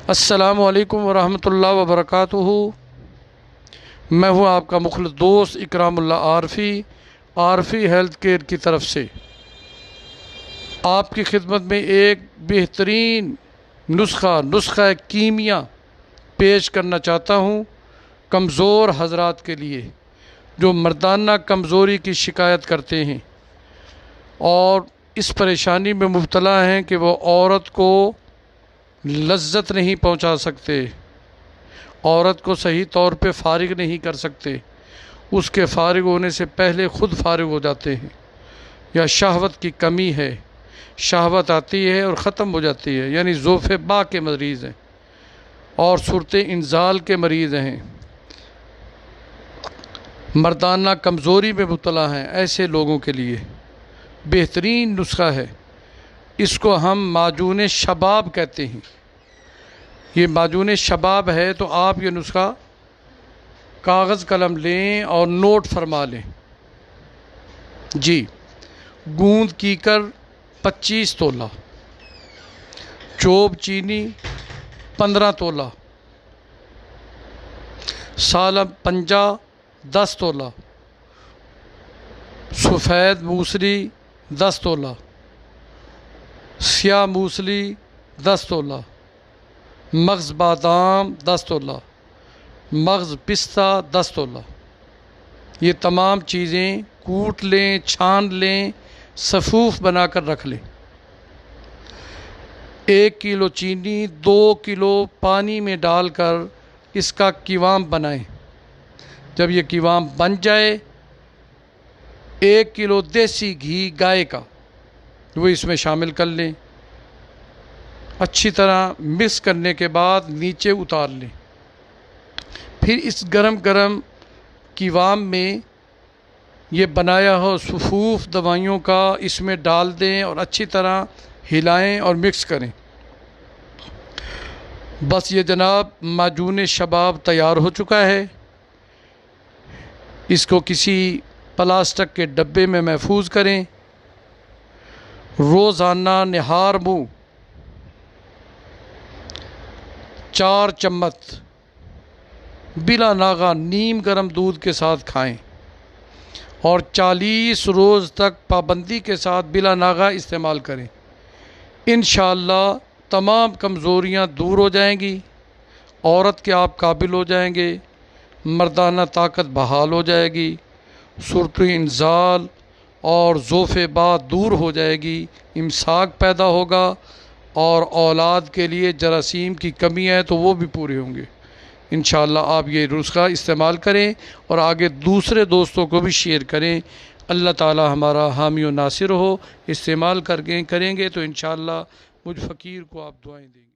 السلام علیکم ورحمۃ اللہ وبرکاتہ۔ میں ہوں آپ کا مخلص دوست اکرام اللہ عارفی ہیلتھ کیئر کی طرف سے آپ کی خدمت میں ایک بہترین نسخہ کیمیا پیش کرنا چاہتا ہوں کمزور حضرات کے لیے جو مردانہ کمزوری کی شکایت کرتے ہیں اور اس پریشانی میں مبتلا ہیں کہ وہ عورت کو لذت نہیں پہنچا سکتے، عورت کو صحیح طور پہ فارغ نہیں کر سکتے، اس کے فارغ ہونے سے پہلے خود فارغ ہو جاتے ہیں، یا شہوت کی کمی ہے، شہوت آتی ہے اور ختم ہو جاتی ہے، یعنی ضعف با کے مریض ہیں اور صورت انزال کے مریض ہیں، مردانہ کمزوری میں مبتلا ہیں، ایسے لوگوں کے لیے بہترین نسخہ ہے۔ اس کو ہم معجون شباب کہتے ہیں۔ یہ معجون شباب ہے تو آپ یہ نسخہ کاغذ قلم لیں اور نوٹ فرما لیں۔ جی، گوند کیکر 25 تولہ، چوب چینی 15 تولہ، سالم پنجہ 10 تولہ، سفید موسلی 10 تولہ، سیاہ موسلی 10 تولہ، مغز بادام 10 تولہ، مغز پستہ 10 تولہ۔ یہ تمام چیزیں کوٹ لیں، چھان لیں، صفوف بنا کر رکھ لیں۔ 1 کلو چینی 2 کلو پانی میں ڈال کر اس کا کیوام بنائیں۔ جب یہ کیوام بن جائے 1 کلو دیسی گھی گائے کا وہ اس میں شامل کر لیں۔ اچھی طرح مکس کرنے کے بعد نیچے اتار لیں۔ پھر اس گرم کیوام میں یہ بنایا ہو صفوف دوائیوں کا اس میں ڈال دیں اور اچھی طرح ہلائیں اور مکس کریں۔ بس یہ جناب معجون شباب تیار ہو چکا ہے۔ اس کو کسی پلاسٹک کے ڈبے میں محفوظ کریں۔ روزانہ نہار منہ 4 چمچ بلا ناغہ نیم گرم دودھ کے ساتھ کھائیں اور 40 روز تک پابندی کے ساتھ بلا ناغہ استعمال کریں۔ انشاءاللہ تمام کمزوریاں دور ہو جائیں گی، عورت کے آپ قابل ہو جائیں گے، مردانہ طاقت بحال ہو جائے گی، صورت انزال اور ضعف با دور ہو جائے گی، امساک پیدا ہوگا اور اولاد کے لیے جراثیم کی کمی ہے تو وہ بھی پورے ہوں گے۔ انشاءاللہ آپ یہ نسخہ استعمال کریں اور آگے دوسرے دوستوں کو بھی شیئر کریں۔ اللہ تعالی ہمارا حامی و ناصر ہو۔ استعمال کریں گے تو انشاءاللہ مجھ فقیر کو آپ دعائیں دیں گے۔